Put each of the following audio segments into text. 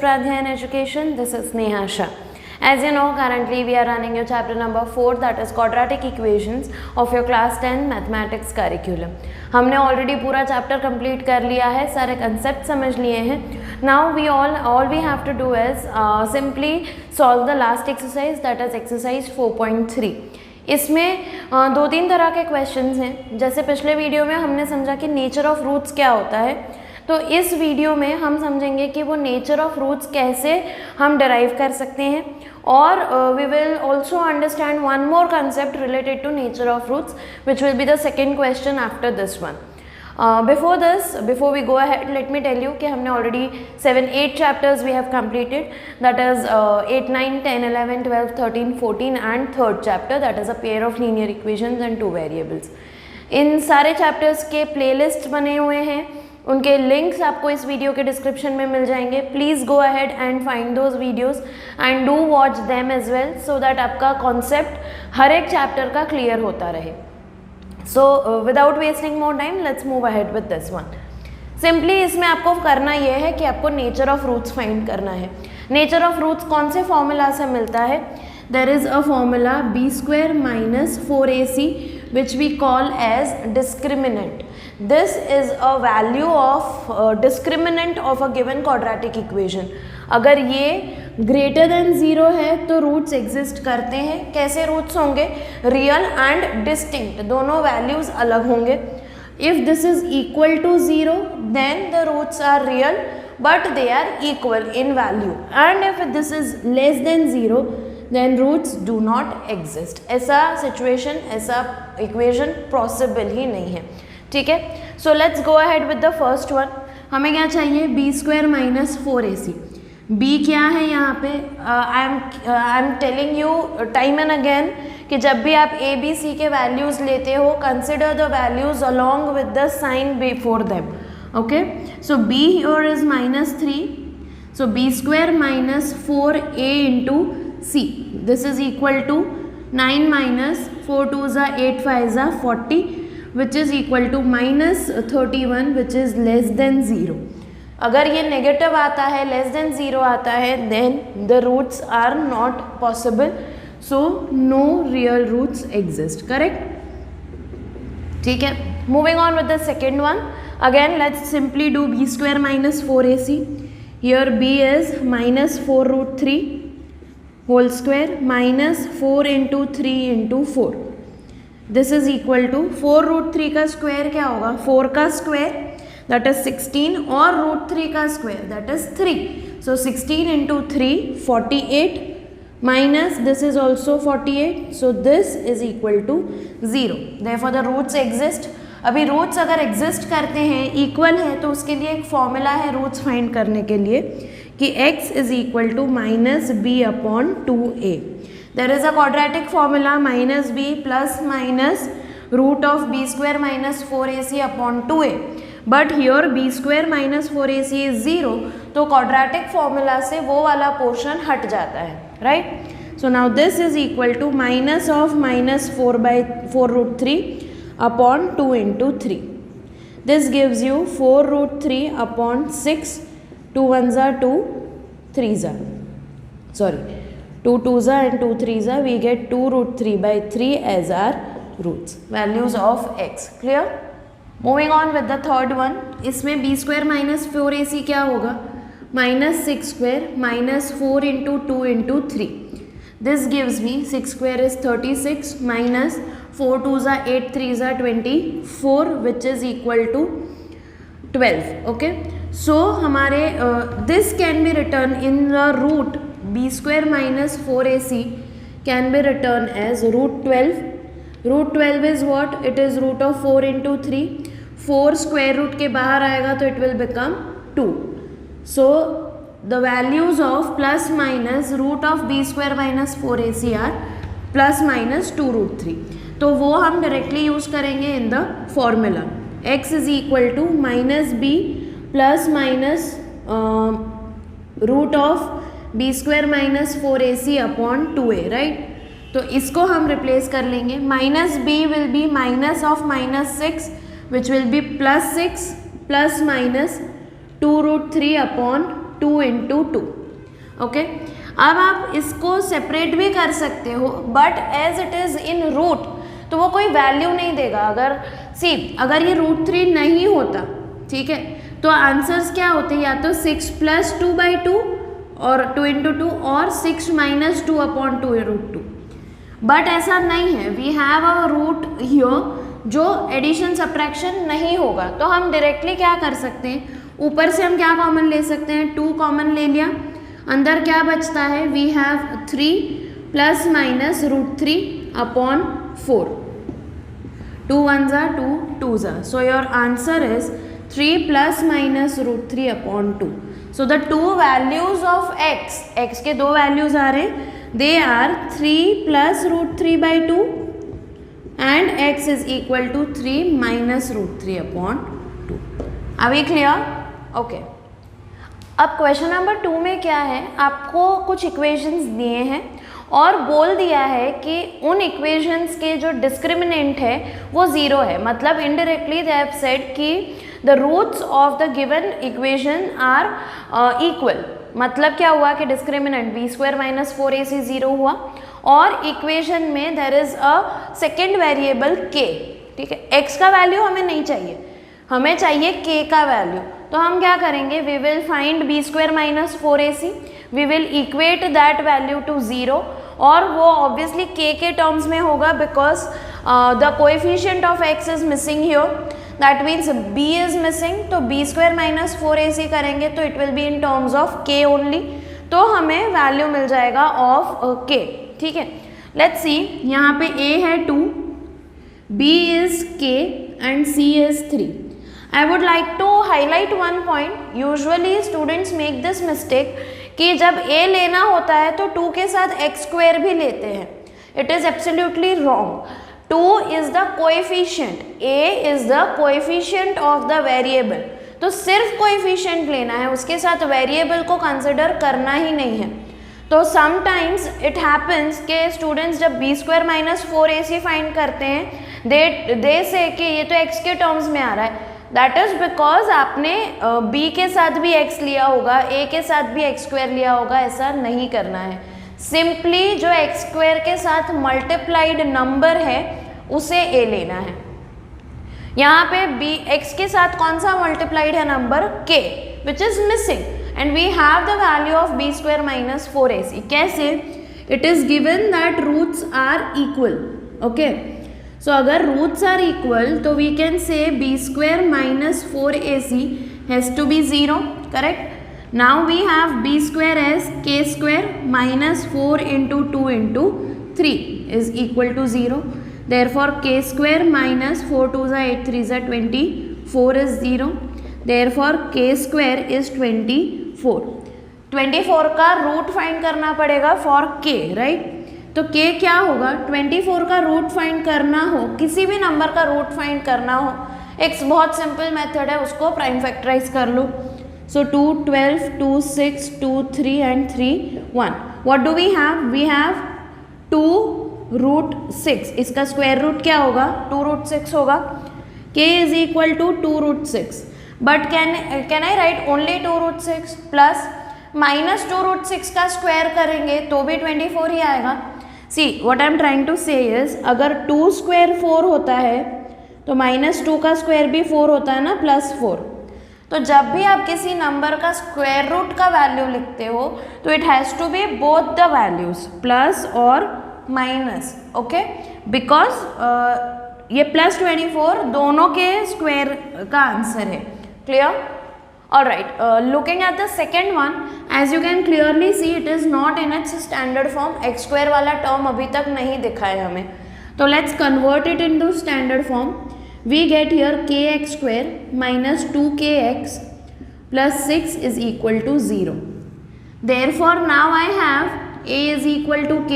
Pradhyan Education. This is Neha Shah. As you know, currently we are running your chapter number 4, that is quadratic equations of your class 10 mathematics curriculum. हमने already पूरा chapter complete कर लिया है, सारे concept समझ लिए हैं. Now all we have to do is simply solve the last exercise, that is exercise 4.3. इसमें दो तीन तरह के क्वेश्चंस हैं. जैसे पिछले वीडियो में हमने समझा कि नेचर ऑफ रूट्स क्या होता है, तो इस वीडियो में हम समझेंगे कि वो नेचर ऑफ रूट्स कैसे हम डिराइव कर सकते हैं. और we will also understand one more concept related to nature of roots which will be the second question after this one. Before we go ahead, let me tell you कि हमने already 7-8 chapters we have completed, that is 8, 9, 10, 11, 12, 13, 14 and third chapter, that is a pair of linear equations and two variables. इन सारे chapters के playlist बने हुए हैं, उनके links आपको इस वीडियो के डिस्क्रिप्शन में मिल जाएंगे. Please go ahead and find those videos and do watch them as well, so that आपका कॉन्सेप्ट हर एक चैप्टर का क्लियर होता रहे. So without wasting more time, let's move ahead with this one. Simply इसमें आपको करना ये है कि आपको nature of roots find करना है. Nature of roots कौन से formula से मिलता है? There is a formula b square minus 4ac which we call as discriminant. This is a value of discriminant of a given quadratic equation. अगर ये greater than 0 है तो रूट्स एग्जिस्ट करते हैं. कैसे रूट्स होंगे? रियल एंड डिस्टिंक्ट, दोनों values अलग होंगे. If this is equal to 0 then the roots are real but they are equal in value, and if this is less than 0 then roots do not exist. ऐसा situation, ऐसा equation possible ही नहीं है. ठीक है, so let's go ahead with the first one. हमें क्या चाहिए? B square minus 4ac. b क्या है यहाँ पे? I am telling you time and again कि जब भी आप a b c के वैल्यूज़ लेते हो, consider the values along with the sign before them. Okay, so b here is -3, so b square minus 4a into c, this is equal to 9 minus 4 2s are 8 5s are 40, which is equal to minus 31, which is less than 0. अगर ये negative आता है, less than 0 आता है, then the roots are not possible, so no real roots exist. Correct? ठीक है, moving on with the second one. Again let's simply do b square minus 4ac. Here b is minus 4 root 3 whole square minus 4 into 3 into 4. This is equal to 4 root 3 का square क्या होगा? 4 का square that is 16 और root 3 का square that is 3. So 16 into 3 48 minus this is also 48. So this is equal to 0. Therefore the roots exist. अभी roots अगर exist करते हैं, equal है, तो उसके लिए एक formula है roots find करने के लिए कि x is equal to minus b upon 2a. There is a quadratic formula minus b plus minus root of b square minus 4ac upon 2a. But here b square minus 4ac is 0, तो quadratic formula से वो वाला portion हट जाता है. Right? So now this is equal to minus of minus 4 root 3 upon 2 into 3. This gives you 4 root 3 upon 6. 2 1s are 2, 3s are, sorry, 2 2s are and 2 3s are. We get 2 root 3 by 3 as our roots, values of x. Clear? Moving on with the third one. इसमें B square minus 4ac क्या होगा? Minus 6 square minus 4 into 2 into 3. This gives me 6 square is 36 minus 4 2s are 8 3s are 24, which is equal to 12. Okay, so हमारे this can be written in the root B square minus 4ac can be written as root 12. Root 12 is what? It is root of 4 into 3. 4 square root के बाहर आएगा तो it will become 2. So the values of plus minus root of b square minus 4ac are plus minus 2 root 3. तो वो हम directly use करेंगे in the formula. x is equal to minus b plus minus root of b square minus 4ac upon 2a. Right? तो इसको हम replace कर लेंगे. Minus B will be minus of minus 6 which will be plus 6 plus minus 2 root 3 upon 2 into 2। Okay, अब आप इसको separate भी कर सकते हो, but as it is in root तो वो कोई वैल्यू नहीं देगा। अगर ये √3 नहीं होता, ठीक है, तो आंसर्स क्या होते हैं, या तो 6 + 2/2 और 2 इंटू 2 और 6 - 2/2 √2। बट ऐसा नहीं है, we have a root here जो एडिशन सब्ट्रैक्शन नहीं होगा। तो हम डायरेक्टली क्या कर सकते हैं, ऊपर से हम क्या कॉमन ले सकते हैं, 2 कॉमन ले लिया, अंदर क्या बचता है, we have 3 ± √3/4। 2 1s are 2 2s are, so your answer is 3 ± √3/2। so the two values of x के दो वैल्यूज आ रहे, they are 3 + √3/2 and x is equal to 3 - √3/2। Are we clear? Okay, अब क्वेश्चन नंबर 2 में क्या है, आपको कुछ इक्वेशंस दिए हैं और बोल दिया है कि उन इक्वेशंस के जो डिस्क्रिमिनेंट है वो 0 है। मतलब इनडायरेक्टली दे हैव सेड कि the roots of the given equation are equal. मतलब क्या हुआ कि डिस्क्रिमिनेंट b² - 4ac 0 हुआ, और इक्वेशन में there is a second variable k। ठीक है, x का वैल्यू हमें नहीं चाहिए, हमें चाहिए k का वैल्यू। तो हम क्या करेंगे, we will find b² - 4ac, we will equate that value to 0, और वो ऑब्वियसली k के टर्म्स में होगा because the coefficient of x is missing here, that means b is missing. तो b² - 4ac करेंगे तो it will be in terms of k only, तो हमें वैल्यू मिल जाएगा ऑफ k। ठीक है, लेट्स सी, यहाँ पे a है 2, b is k and c is 3। I would like to highlight one point. Usually students make this mistake कि जब a लेना होता है तो 2 के साथ x² भी लेते हैं। It is absolutely wrong. 2 is the coefficient. A is the coefficient of the variable. तो सिर्फ coefficient लेना है, उसके साथ variable को consider करना ही नहीं है। तो sometimes it happens कि students जब b² - 4ac फाइंड करते हैं, they say कि ये तो x के टर्म्स में आ रहा है। दैट इज बिकॉज आपने b के साथ भी x लिया होगा, a के साथ भी x² लिया होगा। ऐसा नहीं करना है, सिंपली जो x² के साथ मल्टीप्लाइड नंबर है उसे a लेना है। यहाँ पे x के साथ कौन सा मल्टीप्लाइड है number, k, which is missing, and we have the value of b² - 4ac। कैसे, it is given that roots are equal. Okay, so अगर रूट्स आर इक्वल तो we can say b² - 4ac has to be 0, correct. Now we have b² as k² - 4 into 2 into 3 is equal to 0। Therefore k² - 4 2s are 8 3s are 24 is 0। Therefore k² is 24। 24 का root find करना पड़ेगा for k, right. तो k क्या होगा, 24 का root find करना हो, किसी भी नंबर का रूट फाइंड करना हो, एक बहुत सिंपल मेथड है, उसको प्राइम फैक्टराइज कर लो। So 2 12 2 6 2 3 and 3 1। What do we have, we have 2√6। इसका स्क्वायर रूट क्या होगा, 2√6 होगा। k is equal to 2√6, but can I write only 2√6 plus -2√6 का स्क्वायर करेंगे तो भी 24 ही आएगा। See what I am trying to say is, अगर 2² 4 होता है तो -2 का स्क्वायर भी 4 होता है ना, +4। तो जब भी आप किसी नंबर का स्क्वायर रूट का वैल्यू लिखते हो तो it has to be both the values, plus और माइनस। ओके, बिकॉज ये +24 दोनों के स्क्वायर का आंसर है। Clear? Alright, looking at the second one, as you can clearly see it is not in its standard form. x² वाला term अभी तक नहीं दिखा है हमें, तो let's convert it into standard form. We get here kx² - 2kx + 6 is equal to 0. Therefore now I have a is equal to k,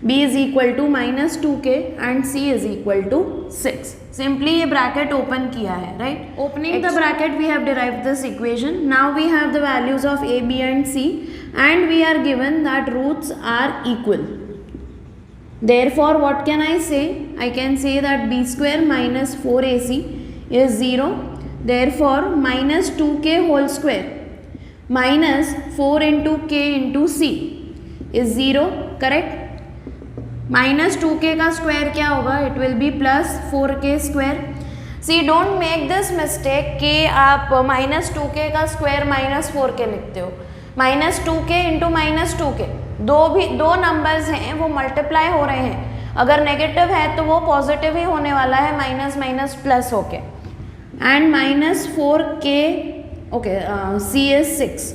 b is equal to -2k and c is equal to 6. Simply ये bracket open किया है, right? Opening the bracket we have derived this equation. Now we have the values of a, b and c and we are given that roots are equal. Therefore what can I say? I can say that b² - 4ac is 0. Therefore -2k whole square minus 4 into k into c is 0, correct. Minus 2k का square क्या होगा, it will be plus 4k square. See don't make this mistake कि आप minus 2k का square minus 4k लिखते हो. Minus 2k into minus 2k, दो numbers हैं वो मल्टीप्लाई हो रहे हैं. अगर नेगेटिव है तो वो पॉजिटिव ही होने वाला है, माइनस माइनस प्लस होके. And minus 4k, okay, c is 6.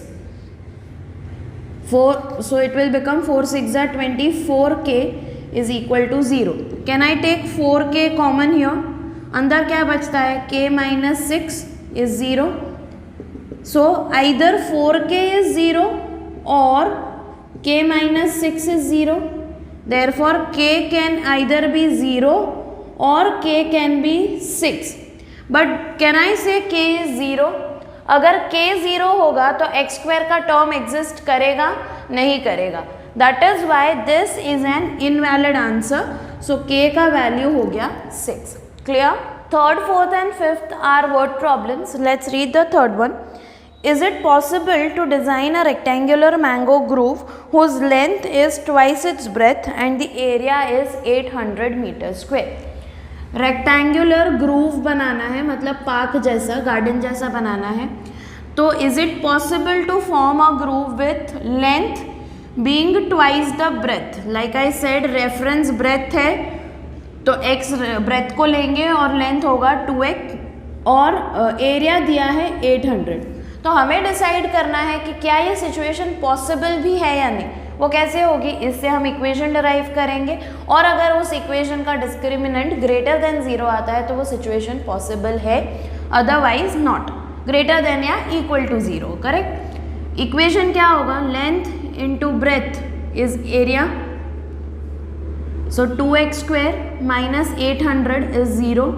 4, so it will become 4 6 are 24k is equal to 0. Can I take 4k common here? अंदर क्या बचता है, k minus 6 is 0. So either 4k is 0 or k minus 6 is 0. Therefore k can either be 0 or k can be 6. But can I say k is 0? अगर k 0 होगा तो x square का term exist करेगा, नहीं करेगा. That is why this is an invalid answer. So k का value हो गया 6. Clear. Third, fourth and fifth are word problems. Let's read the third one. Is it possible to design a rectangular mango groove whose length is twice its breadth and the area is 800 meters square? Rectangular grove बनाना है, मतलब park जैसा, garden जैसा बनाना है. तो is it possible to form a grove with length being twice the breadth. Like I said, reference breadth है तो x ब्रेथ को लेंगे और लेंथ होगा 2x और एरिया दिया है 800. तो हमें डिसाइड करना है कि क्या ये सिचुएशन पॉसिबल भी है या नहीं. वो कैसे होगी, इससे हम इक्वेशन डिराइव करेंगे और अगर उस इक्वेशन का डिस्क्रिमिनेंट ग्रेटर देन 0 आता है तो वो सिचुएशन पॉसिबल है, अदरवाइज नॉट. ग्रेटर देन या इक्वल टू 0, करेक्ट. इक्वेशन क्या होगा, length into breadth is area. So 2x square minus 800 is 0.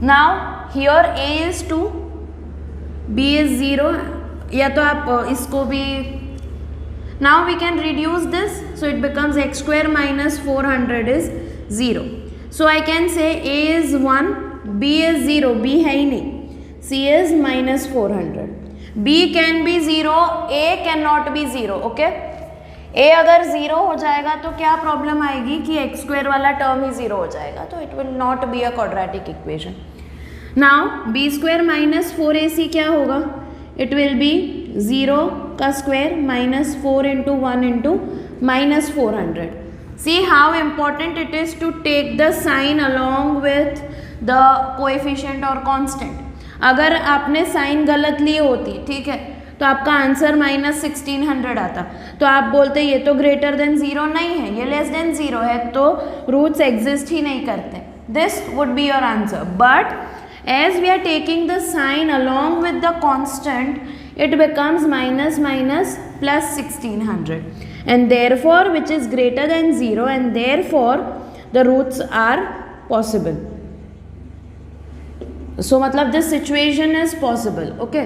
Now here a is 2, b is 0, या तो आप इसको भी, now we can reduce this, so it becomes x square minus 400 is 0. So I can say a is 1, b is 0, b है ही नहीं, c is minus 400. b can be 0, a cannot be 0, okay? a अगर 0 हो जाएगा तो क्या problem आएगी कि x square वाला टर्म ही 0 हो जाएगा, तो it will not be a quadratic equation. Now b square minus 4ac क्या होगा, it will be 0 का square minus 4 into 1 into minus 400. See how important it is to take the sign along with the coefficient और constant. अगर आपने sign गलत ली होती, ठीक है, तो आपका आंसर माइनस 1600 आता. तो आप बोलते ये तो ग्रेटर देन 0 नहीं है, ये लेस देन 0 है, तो रूट्स एग्जिस्ट ही नहीं करते. This would be your answer. But as we are taking the sign along with the constant, it becomes minus minus plus 1600, and therefore which is greater than 0, and therefore the roots are possible. So मतलब this situation is possible, okay?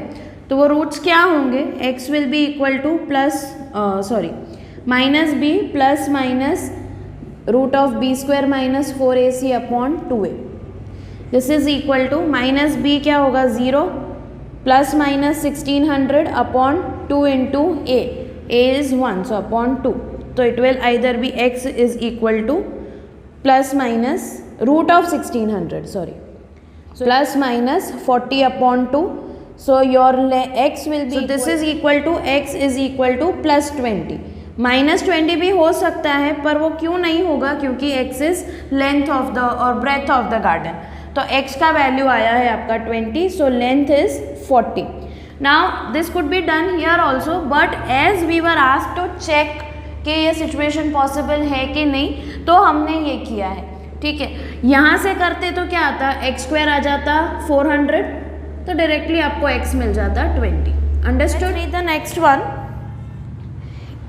तो वो roots क्या होंगे, x will be equal to plus minus b plus minus root of b square minus 4ac upon 2a. This is equal to minus b क्या होगा 0 plus minus 1600 upon 2 into a is 1, so upon 2. तो it will either be x is equal to plus minus root of 1600, sorry, plus minus 40 upon 2. So your x will be, this is equal to x is equal to plus 20. Minus 20 भी हो सकता है, पर वो क्यों नहीं होगा, क्योंकि x is length of the और ब्रेथ ऑफ द गार्डन. तो x का वैल्यू आया है आपका 20, so length is 40. Now this could be done here also, but as we were asked to check कि ये सिचुएशन पॉसिबल है कि नहीं, तो हमने ये किया है, ठीक है. यहाँ से करते तो क्या आता, x स्क्वायर आ जाता 400, तो डायरेक्टली आपको x मिल जाता 20. Understood. The next one.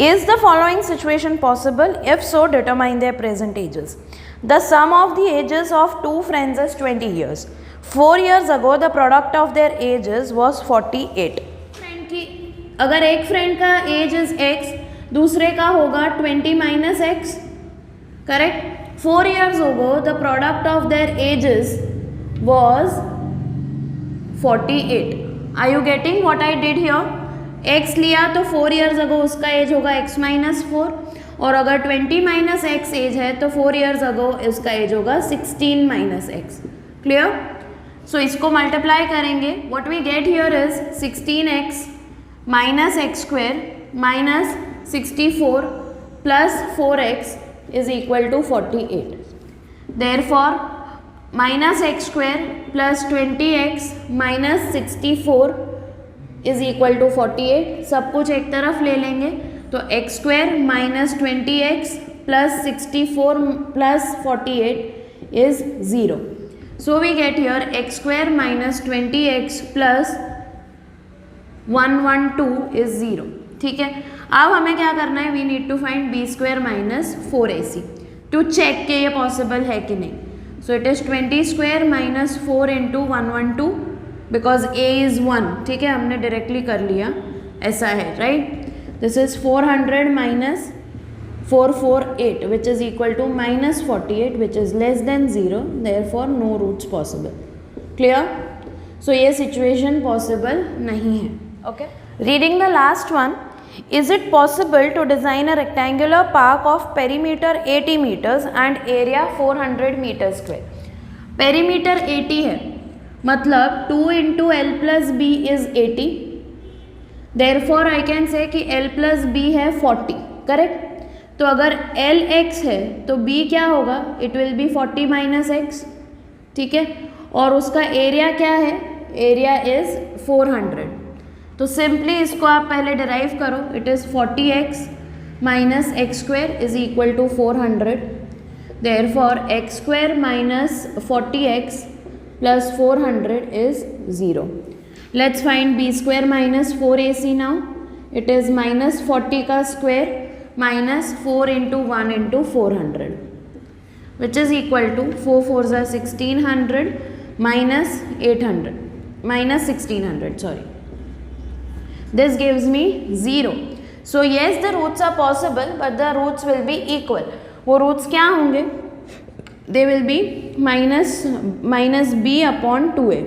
Is the following situation possible? If so, determine their present ages. The sum of the ages of two friends is 20 years. 4 years ago, the product of their ages was 48. Friend की अगर एक friend का as is x, दूसरे का होगा 20 minus x, correct. 4 years ago, the product of their ages was 48. Are you getting what I did here? x लिया तो 4 years ago उसका एज होगा x माइनस 4, और अगर 20 माइनस एक्स एज है तो 4 ईयर्स अगो इसका एज होगा 16 माइनस एक्स. क्लियर? सो इसको मल्टीप्लाई करेंगे, what we get here is 16x minus x square minus 64 plus 4x is equal to 48. Therefore minus x square plus 20x minus 64 is equal to 48. सब कुछ एक तरफ ले लेंगे तो x square minus 20x plus 64 plus 48 is 0. So we get here x square minus 20x plus 112 is 0. ठीक है, अब हमें क्या करना है, we need to find b square minus 4ac to check कि ये पॉसिबल है कि नहीं. So it is 20 square minus 4 into 112 because a is 1. ठीक है, हमने डायरेक्टली कर लिया, ऐसा है, right. This is 400 minus 448 which is equal to minus 48 which is less than 0, therefore no roots possible. Clear? So ये situation possible नहीं है. Okay. Reading the last one. Is it possible to design a rectangular park of perimeter 80 meters and area 400 meters square? Perimeter 80 है, मतलब 2 into L plus B is 80. Therefore I can say कि L plus B है 40. Correct? तो अगर L x है तो B क्या होगा, it will B 40 minus x. ठीक है, और उसका एरिया क्या है, एरिया इज 400. तो सिंपली इसको आप पहले डिराइव करो, it is 40x minus x square is equal to 400. Therefore x square minus 40x plus 400 is 0. Let's find b square minus 4ac now. It is minus 40 का square minus 4 into 1 into 400 which is equal to 4 4s are 1600 minus 800 minus 1600, sorry. This gives me 0. So yes, the roots are possible but the roots will be equal. वो roots क्या होंगे? They will be minus b upon 2a.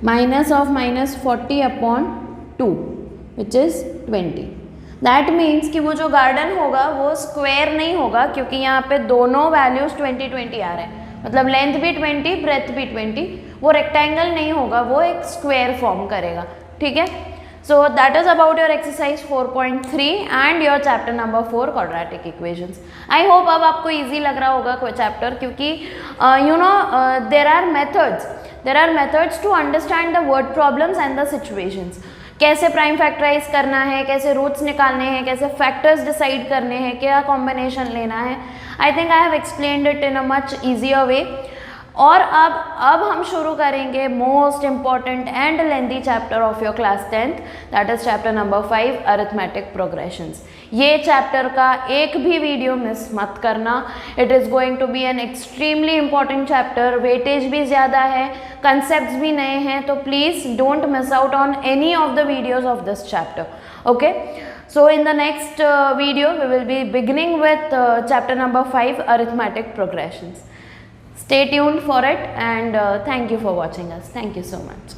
Minus of minus 40 upon 2 which is 20. That means कि वो जो garden होगा वो square नहीं होगा, क्योंकि यहाँ पे दोनों वैल्यूज 20 20 आ रहे हैं, मतलब लेंथ भी 20 ब्रेथ भी 20. वो रेक्टेंगल नहीं होगा, वो एक स्क्वायर फॉर्म करेगा. ठीक है, so that is about your exercise 4.3 and your chapter number 4 quadratic equations. I hope अब आपको ईजी लग रहा होगा कोई चैप्टर, क्योंकि there are methods to understand the word problems and the situations. कैसे प्राइम फैक्टराइज करना है, कैसे रूट्स निकालने हैं, कैसे फैक्टर्स डिसाइड करने हैं, क्या कॉम्बिनेशन लेना है. I think I have explained it in a much easier way. और अब हम शुरू करेंगे most important and lengthy chapter of your class 10th, that is chapter number 5 arithmetic progressions. ये चैप्टर का एक भी वीडियो मिस मत करना. It is going to be an extremely important chapter. Weightage भी ज़्यादा है, कंसेप्ट्स भी नए हैं, तो please don't miss out on any of the videos of this chapter. Okay, so in the next video we will be beginning with chapter number 5 arithmetic progressions. Stay tuned for it and thank you for watching us. Thank you so much.